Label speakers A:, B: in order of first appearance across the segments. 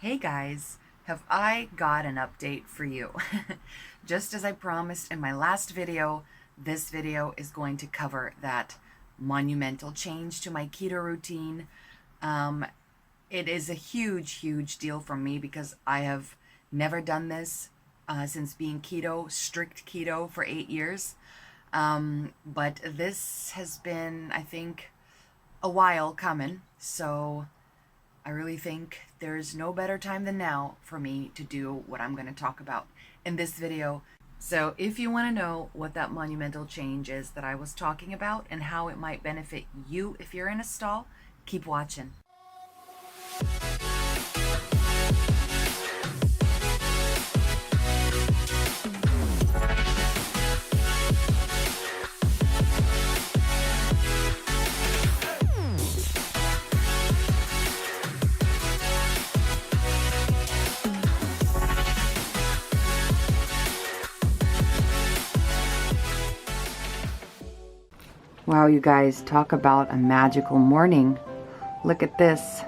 A: Hey guys, have I got an update for you? Just as I promised in my last video, this video is going to cover that monumental change to my keto routine. It is a huge deal for me because I have never done this since being keto, strict keto for 8 years. But this has been, I think, a while coming, so I really think there's no better time than now for me to do what I'm going to talk about in this video. So if you want to know what that monumental change is that I was talking about and how it might benefit you if you're in a stall, keep watching. Wow, you guys, talk about a magical morning. Look at this.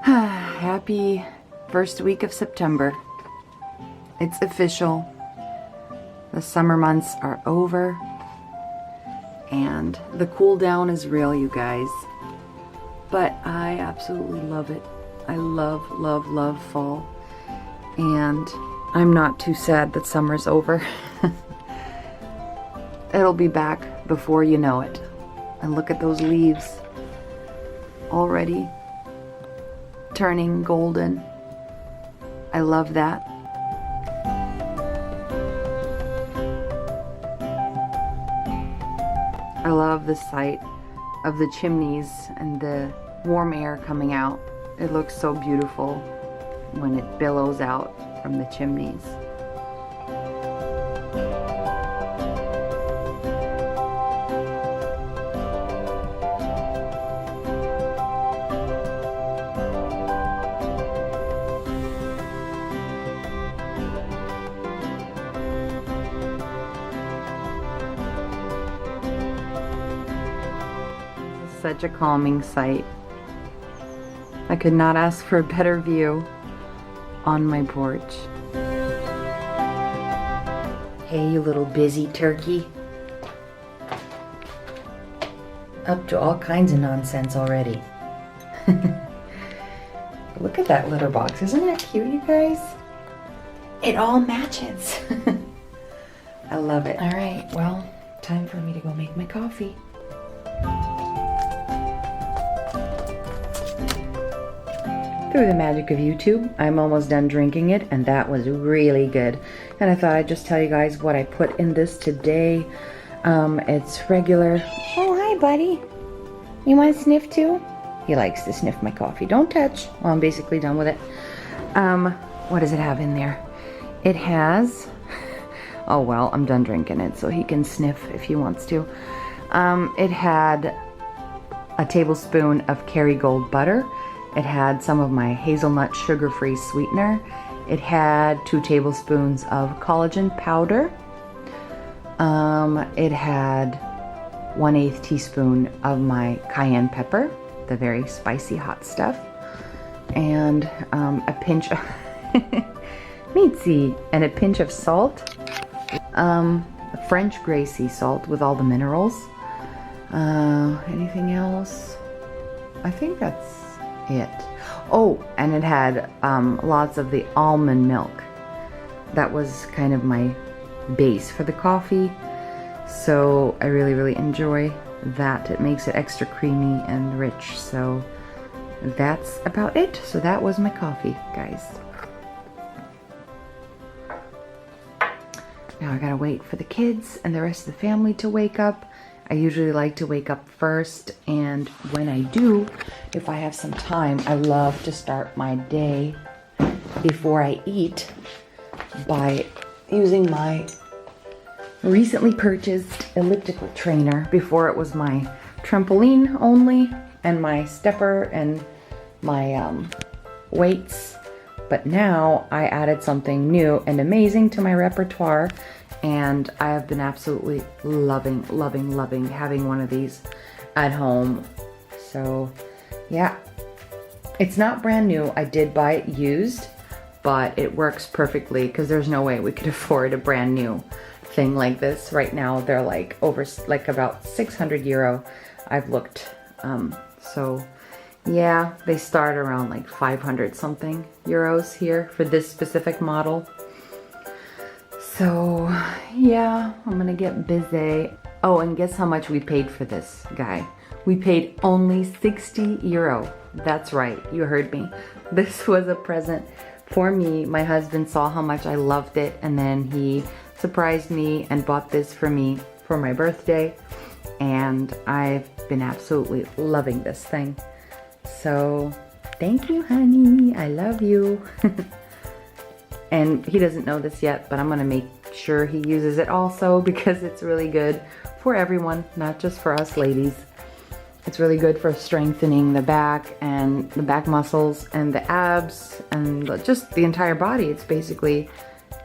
A: Happy first week of September. It's official. The summer months are over. And the cool down is real, you guys. But I absolutely love it. I love fall. And I'm not too sad that summer's over. It'll be back before you know it. And look at those leaves already turning golden. I love that. I love the sight of the chimneys and the warm air coming out. It looks so beautiful when it billows out from the chimneys. Such a calming sight. I could not ask for a better view on my porch. Hey, you little busy turkey. Up to all kinds of nonsense already. Look at that litter box. Isn't that cute, you guys? It all matches. I love it. All right, well, time for me to go make my coffee. Through the magic of YouTube, I'm almost done drinking it, and that was really good. And I thought I'd just tell you guys what I put in this today. It's regular. Oh, hi, buddy. You want to sniff too? He likes to sniff my coffee. Don't touch. Well, I'm basically done with it. What does it have in there? It has... Oh, well, I'm done drinking it, so he can sniff if he wants to. It had a tablespoon of Kerrygold butter. It had some of my hazelnut sugar-free sweetener. It had 2 tablespoons of collagen powder. It had 1/8 teaspoon of my cayenne pepper, the very spicy hot stuff, and a pinch of meatsy, and a pinch of salt, French gray sea salt with all the minerals. Anything else? I think that's it. Oh, and it had lots of the almond milk. That was kind of my base for the coffee, so I really enjoy that. It makes it extra creamy and rich. So that's about it. So that was my coffee, guys. Now I gotta wait for the kids and the rest of the family to wake up. I usually like to wake up first, and when I do, if I have some time, I love to start my day before I eat by using my recently purchased elliptical trainer. Before it was my trampoline only, and my stepper and my weights, but now I added something new and amazing to my repertoire, and I have been absolutely loving having one of these at home. So yeah, It's not brand new. I did buy it used, but it works perfectly because there's no way we could afford a brand new thing like this. Right now they're like about 600 euro. I've looked. So yeah, they start around like 500 something euros here for this specific model. So yeah, I'm gonna get busy. Oh, and guess how much we paid for this guy? We paid only 60 euro. That's right, you heard me. This was a present for me. My husband saw how much I loved it, and then he surprised me and bought this for me for my birthday. And I've been absolutely loving this thing. So thank you, honey. I love you. And he doesn't know this yet, but I'm gonna make sure he uses it also because it's really good for everyone, not just for us ladies. It's really good for strengthening the back and the back muscles and the abs and just the entire body. It's basically,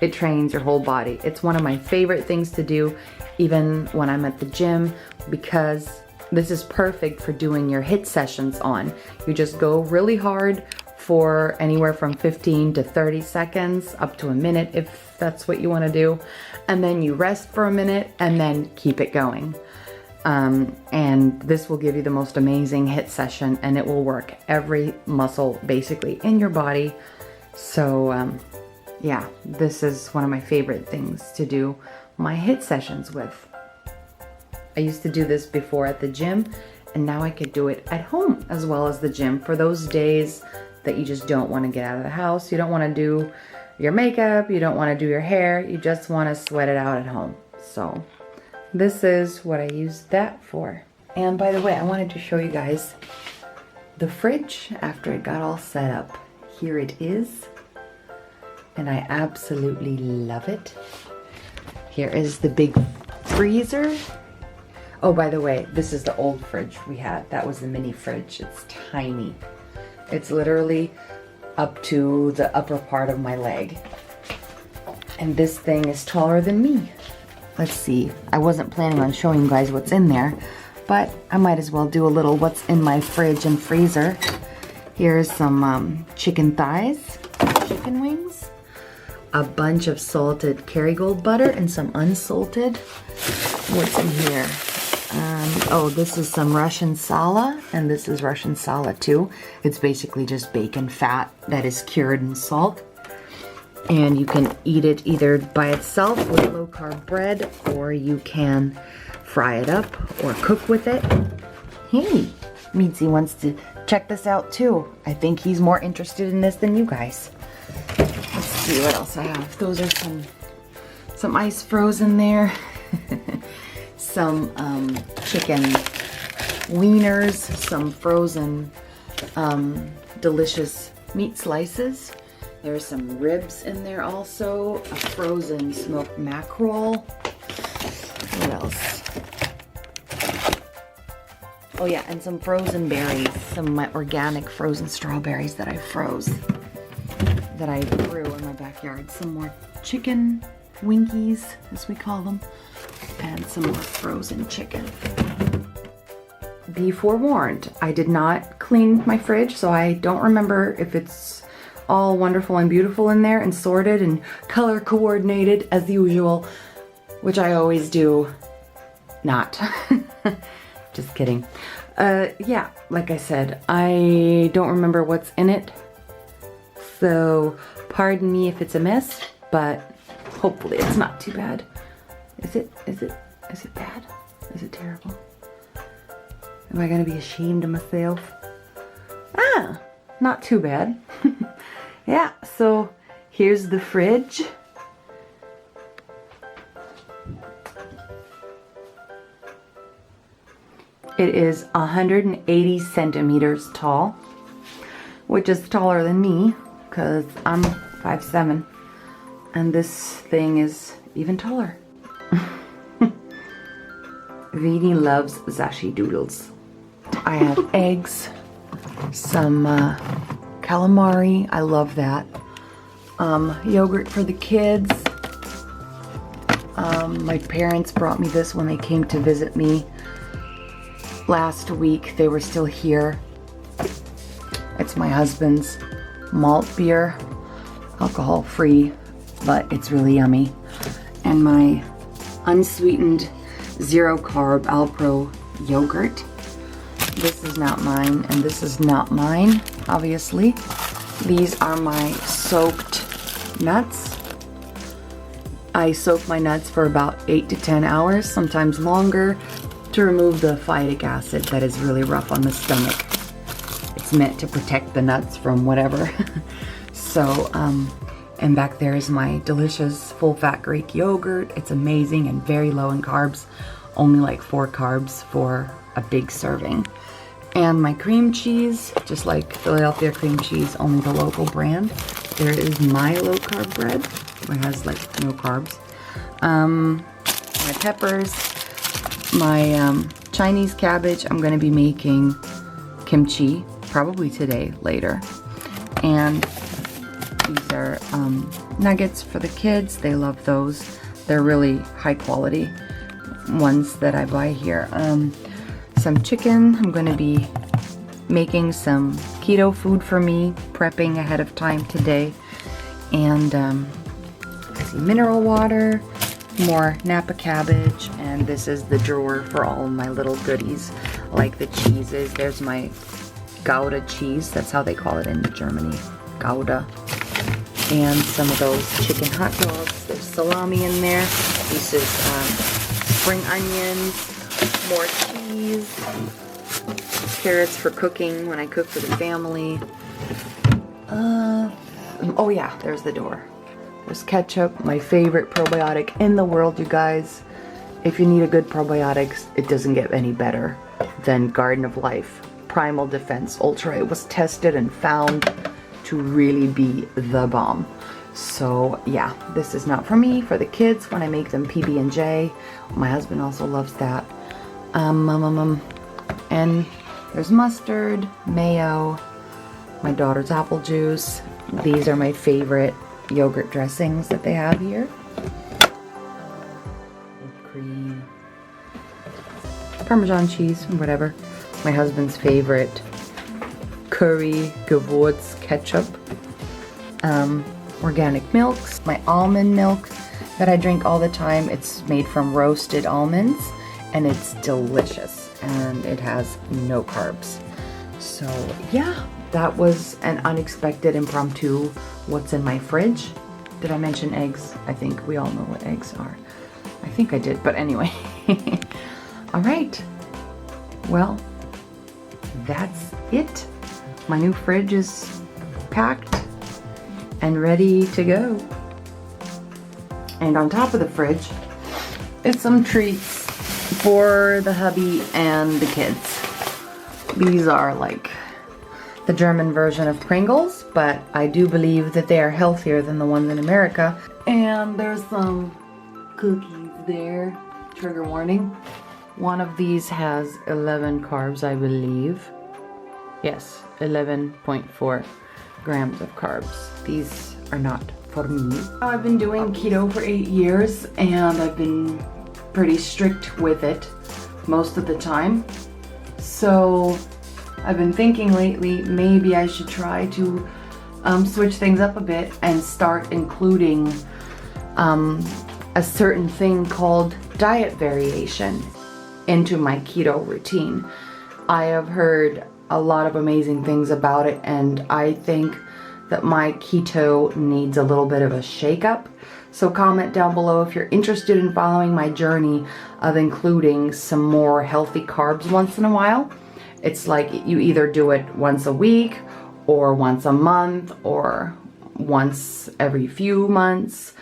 A: it trains your whole body. It's one of my favorite things to do even when I'm at the gym, because this is perfect for doing your HIIT sessions on. You just go really hard for anywhere from 15 to 30 seconds, up to a minute if that's what you want to do. And then you rest for a minute and then keep it going. And this will give you the most amazing HIIT session, and it will work every muscle basically in your body. So yeah, this is one of my favorite things to do my HIIT sessions with. I used to do this before at the gym, and now I could do it at home as well as the gym for those days that you just don't want to get out of the house. You don't want to do your makeup, you don't want to do your hair, you just want to sweat it out at home. So this is what I used that for. And by the way, I wanted to show you guys the fridge after it got all set up. Here it is, and I absolutely love it. Here is the big freezer. Oh, by the way, this is the old fridge we had. That was the mini fridge. It's tiny. It's literally up to the upper part of my leg. And this thing is taller than me. Let's see. I wasn't planning on showing you guys what's in there, but I might as well do a little what's in my fridge and freezer. Here's some chicken thighs, chicken wings, a bunch of salted Kerrygold butter, and some unsalted. What's in here? Oh, this is some Russian sala, and this is Russian sala too. It's basically just bacon fat that is cured in salt. And you can eat it either by itself with low carb bread, or you can fry it up or cook with it. Hey, Meadsy wants to check this out too. I think he's more interested in this than you guys. Let's see what else I have. Those are some ice frozen there. Some chicken wieners, some frozen delicious meat slices. There's some ribs in there also, a frozen smoked mackerel. What else? Oh yeah, and some frozen berries, some of my organic frozen strawberries that I froze, that I grew in my backyard. Some more chicken winkies, as we call them, and some more frozen chicken. Be forewarned, I did not clean my fridge, so I don't remember if it's all wonderful and beautiful in there and sorted and color coordinated as usual, which I always do not. Just kidding. Yeah, like I said, I don't remember what's in it, so pardon me if it's a mess, but hopefully it's not too bad. Is it bad? Is it terrible? Am I gonna be ashamed of myself? Ah, not too bad. Yeah, so here's the fridge. It is 180 centimeters tall, which is taller than me because I'm 5'7", and this thing is even taller. Vini loves zashi doodles. I have eggs, some calamari, I love that. Yogurt for the kids. My parents brought me this when they came to visit me last week. They were still here. It's my husband's malt beer, alcohol free, but it's really yummy. And my unsweetened zero carb Alpro yogurt. This is not mine, and this is not mine, obviously. These are my soaked nuts. I soak my nuts for about 8 to 10 hours, sometimes longer, to remove the phytic acid that is really rough on the stomach. It's meant to protect the nuts from whatever. So, and back there is my delicious full-fat Greek yogurt. It's amazing and very low in carbs, only like 4 carbs for a big serving. And my cream cheese, just like Philadelphia cream cheese, only the local brand. There is my low-carb bread, it has like no carbs. My peppers, my Chinese cabbage. I'm going to be making kimchi, probably today, later. And these are nuggets for the kids. They love those. They're really high quality ones that I buy here. Some chicken. I'm going to be making some keto food for me, prepping ahead of time today. And some mineral water, more Napa cabbage, and this is the drawer for all my little goodies, like the cheeses. There's my Gouda cheese. That's how they call it in Germany, Gouda. And some of those chicken hot dogs. There's salami in there. This is spring onions, more cheese, carrots for cooking when I cook for the family. Oh yeah, there's the door. There's ketchup, my favorite probiotic in the world, you guys. If you need a good probiotics, it doesn't get any better than Garden of Life Primal Defense Ultra. It was tested and found to really be the bomb. So yeah, this is not for me, for the kids when I make them PB&J. My husband also loves that. And there's mustard, mayo, my daughter's apple juice. These are my favorite yogurt dressings that they have here. Cream, Parmesan cheese, whatever. My husband's favorite curry Gewurz ketchup. Organic milks, my almond milk that I drink all the time. It's made from roasted almonds and it's delicious and it has no carbs. So yeah, that was an unexpected impromptu what's in my fridge. Did I mention eggs? I think we all know what eggs are. I think I did, but anyway. All right, well, that's it. My new fridge is packed and ready to go. And on top of the fridge is some treats for the hubby and the kids. These are like the German version of Pringles, but I do believe that they are healthier than the ones in America. And there's some cookies there. Trigger warning. One of these has 11 carbs, I believe. Yes, 11.4 grams of carbs. These are not for me. I've been doing keto for 8 years and I've been pretty strict with it most of the time. So I've been thinking lately maybe I should try to switch things up a bit and start including a certain thing called diet variation into my keto routine. I have heard a lot of amazing things about it, and I think that my keto needs a little bit of a shake-up. So comment down below if you're interested in following my journey of including some more healthy carbs once in a while. It's like you either do it once a week or once a month or once every few months,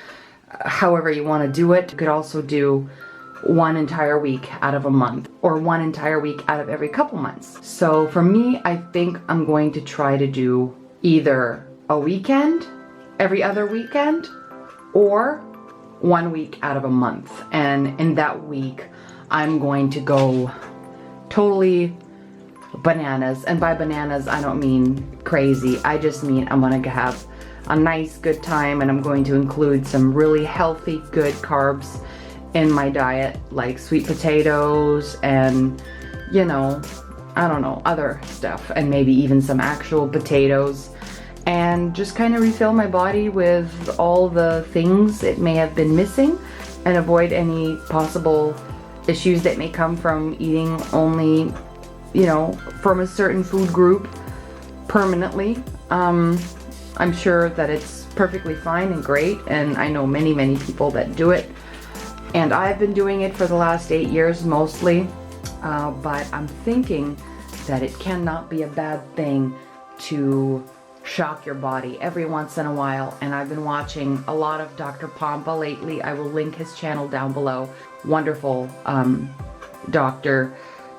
A: however you want to do it. You could also do one entire week out of a month or one entire week out of every couple months. So for me, I think I'm going to try to do either a weekend, every other weekend, or 1 week out of a month. And in that week, I'm going to go totally bananas. And by bananas, I don't mean crazy. I just mean I'm gonna have a nice, good time, and I'm going to include some really healthy, good carbs in my diet, like sweet potatoes and, you know, I don't know, other stuff, and maybe even some actual potatoes, and just kind of refill my body with all the things it may have been missing and avoid any possible issues that may come from eating only, you know, from a certain food group permanently. I'm sure that it's perfectly fine and great, and I know many people that do it, and I've been doing it for the last 8 years mostly, but I'm thinking that it cannot be a bad thing to shock your body every once in a while. And I've been watching a lot of Dr. Pompa lately. I will link his channel down below. Wonderful doctor,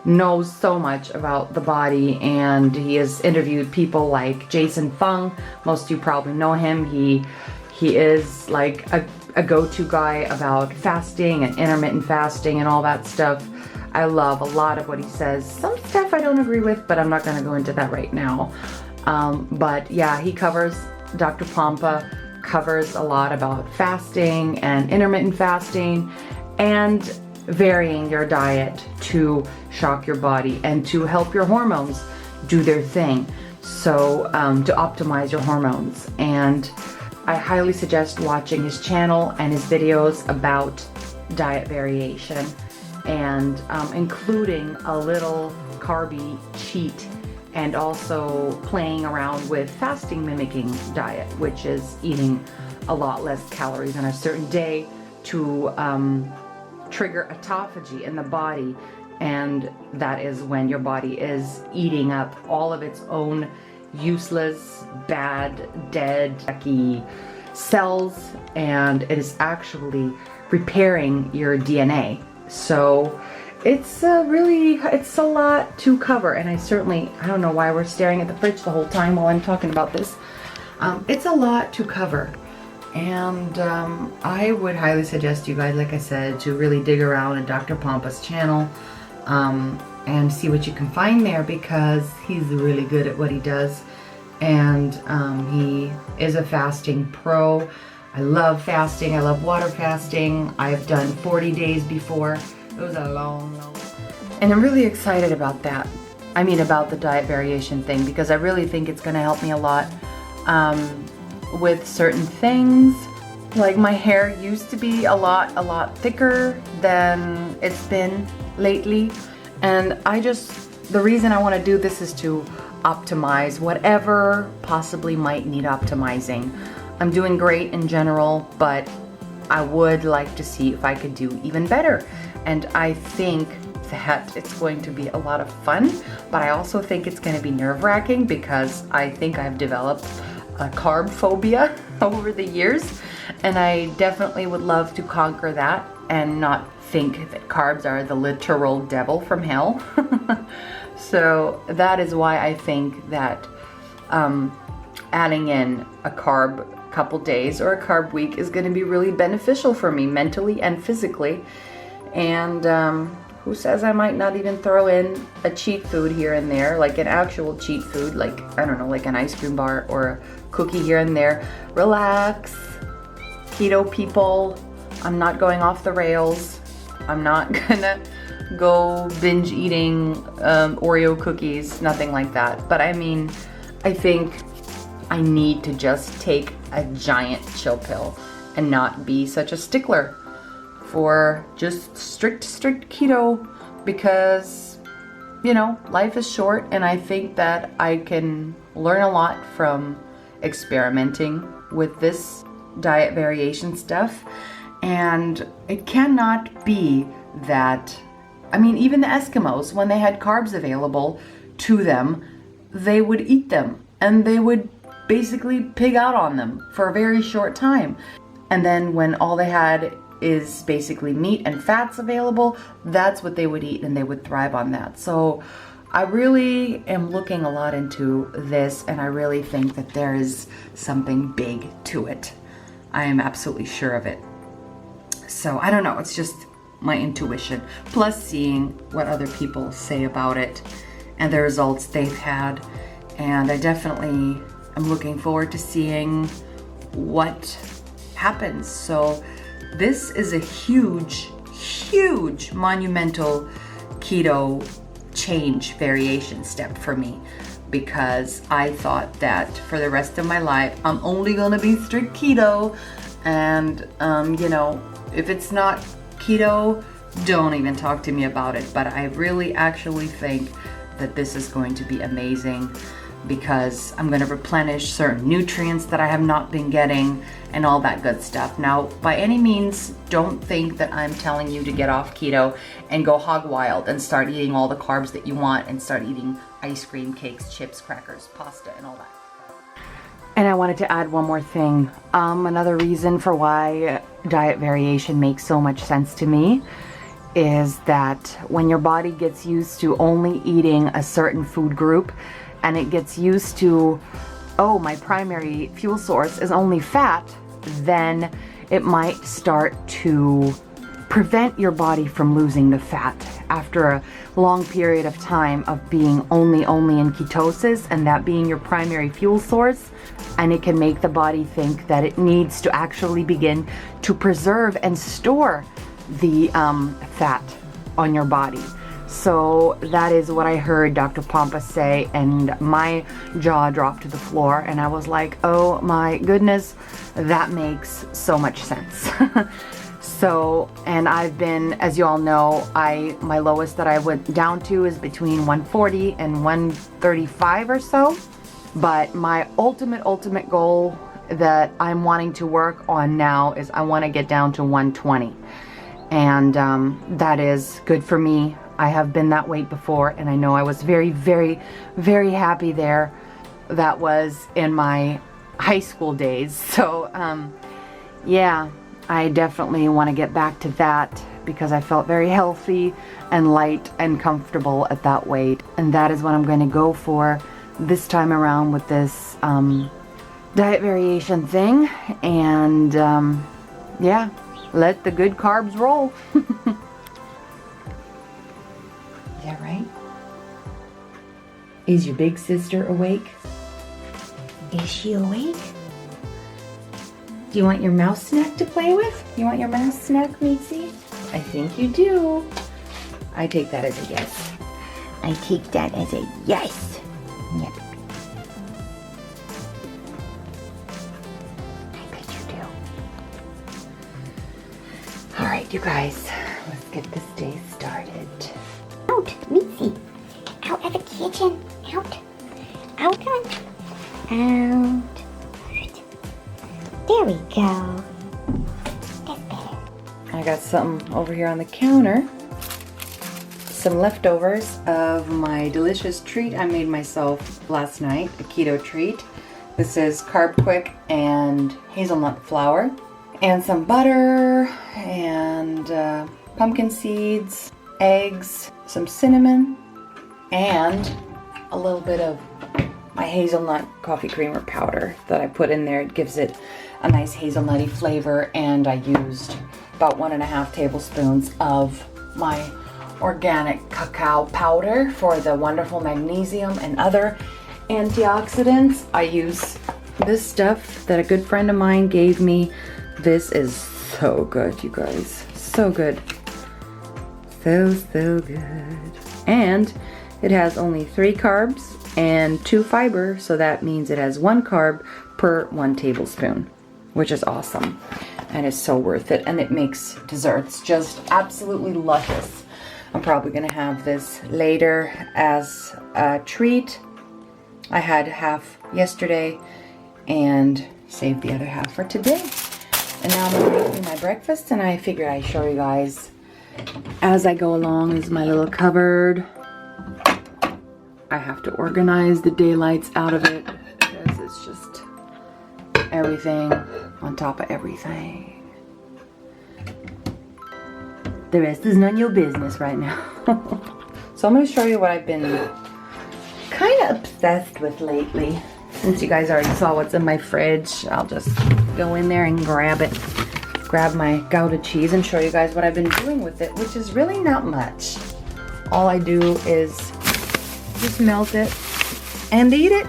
A: knows so much about the body, and he has interviewed people like Jason Fung. Most of you probably know him. He is like a go-to guy about fasting and intermittent fasting and all that stuff. I love a lot of what he says. Some stuff I don't agree with, but I'm not going to go into that right now. But yeah, Dr. Pompa covers a lot about fasting and intermittent fasting and varying your diet to shock your body and to help your hormones do their thing. So to optimize your hormones. And I highly suggest watching his channel and his videos about diet variation, and including a little carby cheat, and also playing around with fasting mimicking diet, which is eating a lot less calories on a certain day to trigger autophagy in the body, and that is when your body is eating up all of its own useless, bad, dead, yucky cells, and it is actually repairing your DNA. So it's a lot to cover, and I don't know why we're staring at the fridge the whole time while I'm talking about this. It's a lot to cover, and I would highly suggest you guys, like I said, to really dig around in Dr. Pompa's channel and see what you can find there, because he's really good at what he does, and he is a fasting pro. I love fasting. I love water fasting. I've done 40 days before. It was a long, and I'm really excited about that. I mean, about the diet variation thing, because I really think it's going to help me a lot with certain things. Like, my hair used to be a lot thicker than it's been lately, and the reason I want to do this is to optimize whatever possibly might need optimizing. I'm doing great in general, but I would like to see if I could do even better. And I think that it's going to be a lot of fun, but I also think it's going to be nerve-wracking, because I think I've developed a carb phobia over the years, and I definitely would love to conquer that and not think that carbs are the literal devil from hell. So that is why I think that adding in a carb couple days or a carb week is going to be really beneficial for me mentally and physically. And who says I might not even throw in a cheat food here and there, like an actual cheat food, like, I don't know, like an ice cream bar or a cookie here and there. Relax, keto people. I'm not going off the rails. I'm not gonna go binge eating Oreo cookies, nothing like that. But I mean, I think I need to just take a giant chill pill and not be such a stickler for just strict keto, because, you know, life is short, and I think that I can learn a lot from experimenting with this diet variation stuff. And it cannot be that, I mean, even the Eskimos, when they had carbs available to them, they would eat them, and they would basically pig out on them for a very short time. And then when all they had is basically meat and fats available, that's what they would eat, and they would thrive on that. So I really am looking a lot into this, and I really think that there is something big to it. I am absolutely sure of it. So I don't know, it's just my intuition, plus seeing what other people say about it and the results they've had. And I definitely am looking forward to seeing what happens. So this is a huge monumental keto change variation step for me, because I thought that for the rest of my life I'm only gonna be strict keto, and you know, if it's not keto, don't even talk to me about it. But I really actually think that this is going to be amazing, because I'm going to replenish certain nutrients that I have not been getting and all that good stuff. Now, by any means, don't think that I'm telling you to get off keto and go hog wild and start eating all the carbs that you want and start eating ice cream, cakes, chips, crackers, pasta, and all that. And I wanted to add one more thing. Another reason for why diet variation makes so much sense to me is that when your body gets used to only eating a certain food group, and it gets used to, oh, my primary fuel source is only fat, then it might start to prevent your body from losing the fat after a long period of time of being only in ketosis, and that being your primary fuel source. And it can make the body think that it needs to actually begin to preserve and store the fat on your body. So that is what I heard Dr. Pampa say, and my jaw dropped to the floor, and I was like, oh my goodness, that makes so much sense. So, and I've been, as you all know, my lowest that I went down to is between 140 and 135 or so. But my ultimate goal that I'm wanting to work on now is I want to get down to 120. And that is good for me. I have been that weight before, and I know I was very happy there. That was in my high school days. So yeah, I definitely want to get back to that, because I felt very healthy and light and comfortable at that weight. And that is what I'm going to go for this time around with this diet variation thing. And yeah, let the good carbs roll. Yeah, right? Is your big sister awake? Is she awake? Do you want your mouse snack to play with? You want your mouse snack, Mitzi? I think you do. I take that as a yes. I take that as a yes. Yep. I bet you do. All right, you guys, let's get this day started.
B: Out, Mitzi. Out of the kitchen. Out. Out. Out. There we go. That's better.
A: I got something over here on the counter. Some leftovers of my delicious treat I made myself last night, a keto treat. This is Carb Quick and hazelnut flour, and some butter, and pumpkin seeds, eggs, some cinnamon, and a little bit of my hazelnut coffee creamer powder that I put in there. It gives it a nice hazelnutty flavor, and I used about 1.5 tablespoons of my organic cacao powder for the wonderful magnesium and other antioxidants. I use this stuff that a good friend of mine gave me. This is so good, you guys. So good. So good. And it has only 3 carbs and 2 fiber, so that means it has 1 carb per 1 tablespoon, which is awesome. And it's so worth it, and it makes desserts just absolutely luscious. I'm probably gonna have this later as a treat. I had half yesterday and saved the other half for today. And now I'm gonna make me my breakfast, and I figured I'd show you guys as I go along. This is my little cupboard. I have to organize the daylights out of it because it's just everything on top of everything. The rest is none of your business right now. So I'm going to show you what I've been kind of obsessed with lately. Since you guys already saw what's in my fridge, I'll just go in there and grab it. Grab my Gouda cheese and show you guys what I've been doing with it, which is really not much. All I do is just melt it and eat it.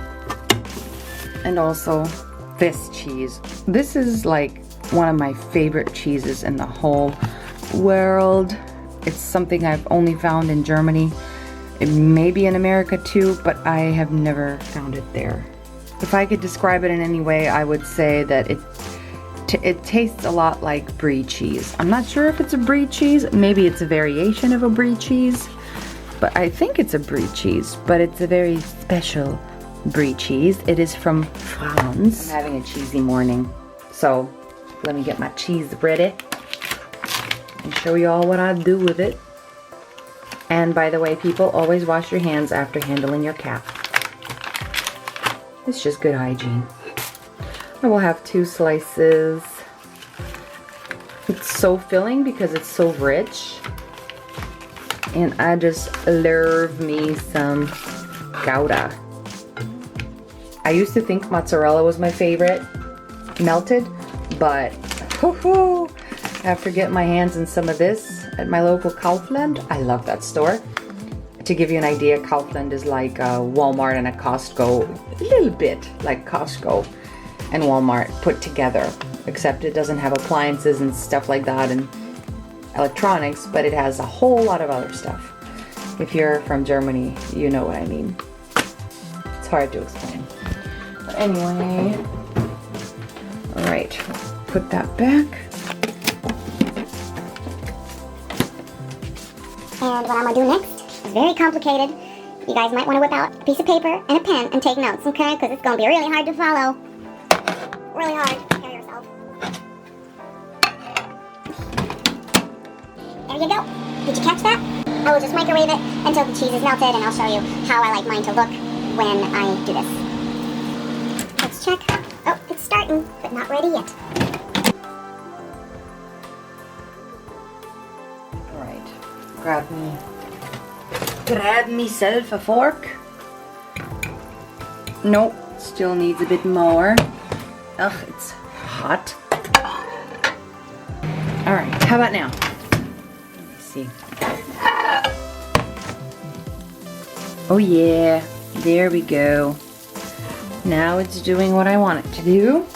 A: And also this cheese. This is like one of my favorite cheeses in the whole world. It's something I've only found in Germany, It may be in America too, but I have never found it there. If I could describe it in any way, I would say that it tastes a lot like brie cheese. I'm not sure if it's a brie cheese. Maybe it's a variation of a brie cheese, but I think it's a brie cheese, but it's a very special brie cheese. It is from France. I'm having a cheesy morning, so let me get my cheese ready and show you all what I do with it. And by the way, people, always wash your hands after handling your cat. It's just good hygiene. I will have 2 slices. It's so filling because it's so rich. And I just love me some Gouda. I used to think mozzarella was my favorite, melted, but after getting my hands in some of this at my local Kaufland, I love that store. To give you an idea, Kaufland is like a Walmart and a Costco, a little bit like Costco and Walmart put together, except it doesn't have appliances and stuff like that and electronics, but it has a whole lot of other stuff. If you're from Germany, you know what I mean. It's hard to explain. But anyway, all right, put that back.
B: And what I'm gonna do next is very complicated. You guys might want to whip out a piece of paper and a pen and take notes, okay? Because it's gonna be really hard to follow. Really hard. Prepare yourself. There you go. Did you catch that? I will just microwave it until the cheese is melted, and I'll show you how I like mine to look when I do this. Let's check. Oh, it's starting, but not ready yet.
A: Grab myself a fork. Nope, still needs a bit more. Ugh, it's hot. All right, how about now? Let me see. Oh yeah, there we go. Now it's doing what I want it to do.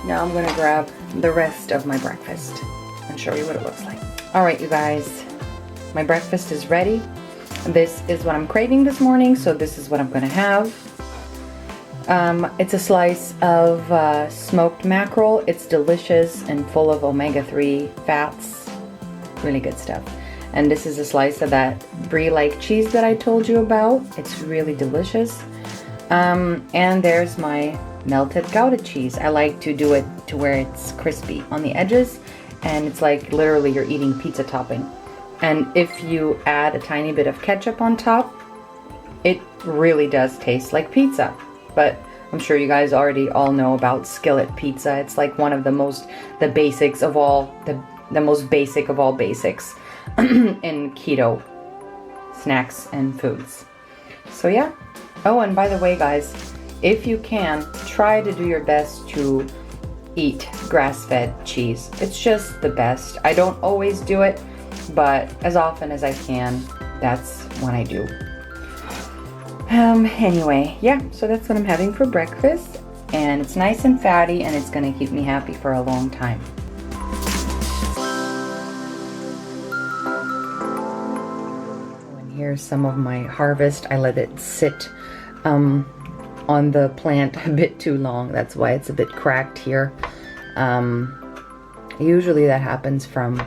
A: Now I'm gonna grab the rest of my breakfast and show you what it looks like. All right, you guys, my breakfast is ready. This is what I'm craving this morning, so this is what I'm gonna have. It's a slice of smoked mackerel. It's delicious and full of omega-3 fats. Really good stuff. And this is a slice of that brie-like cheese that I told you about. It's really delicious. And there's my melted Gouda cheese. I like to do it to where it's crispy on the edges, and it's like literally you're eating pizza topping. And if you add a tiny bit of ketchup on top, it really does taste like pizza. But I'm sure you guys already all know about skillet pizza. It's like one of the basics of all, the most basic of all basics in keto snacks and foods. So yeah. Oh, and by the way, guys, if you can, try to do your best to eat grass-fed cheese. It's just the best. I don't always do it, but as often as I can, that's when I do. Anyway, yeah, so that's what I'm having for breakfast, and it's nice and fatty, and it's gonna keep me happy for a long time. And here's some of my harvest. I let it sit on the plant a bit too long. That's why it's a bit cracked here. Usually that happens from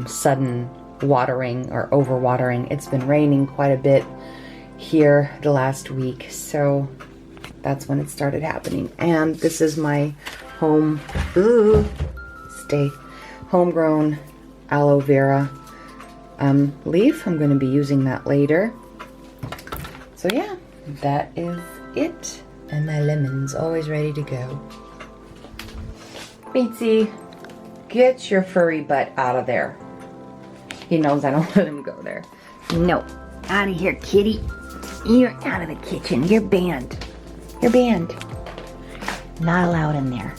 A: sudden watering or overwatering. It's been raining quite a bit here the last week, so that's when it started happening. And this is my homegrown aloe vera leaf. I'm going to be using that later. So yeah, that is it. And my lemon's always ready to go. Beatsy, get your furry butt out of there. He knows I don't let him go there. No, out of here, kitty. You're out of the kitchen. You're banned. You're banned. Not allowed in there.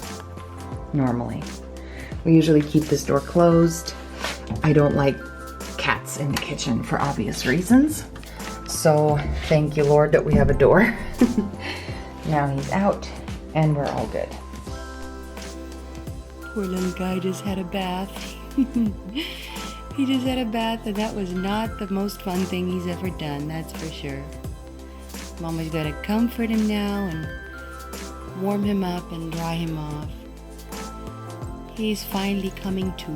A: Normally. We usually keep this door closed. I don't like cats in the kitchen for obvious reasons. So thank you, Lord, that we have a door. Now he's out and we're all good. Poor little guy just had a bath. He just had a bath, and that was not the most fun thing he's ever done, that's for sure. Mama's got to comfort him now and warm him up and dry him off. He's finally coming to.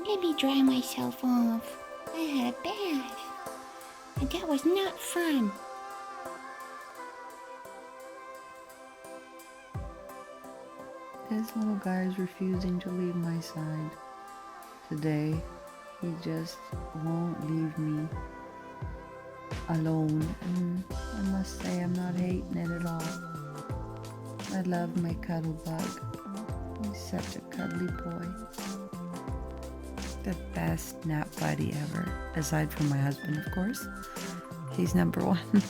A: Let me dry myself off. I had a bath, and that was not fun. This little guy is refusing to leave my side. Today, he just won't leave me alone. And I must say, I'm not hating it at all. I love my cuddle bug. He's such a cuddly boy. The best nap buddy ever. Aside from my husband, of course. He's number one.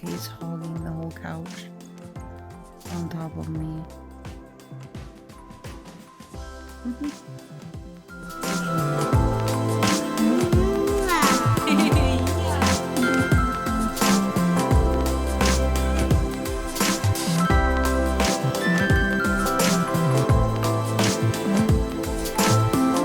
A: He's holding the whole couch on top of me.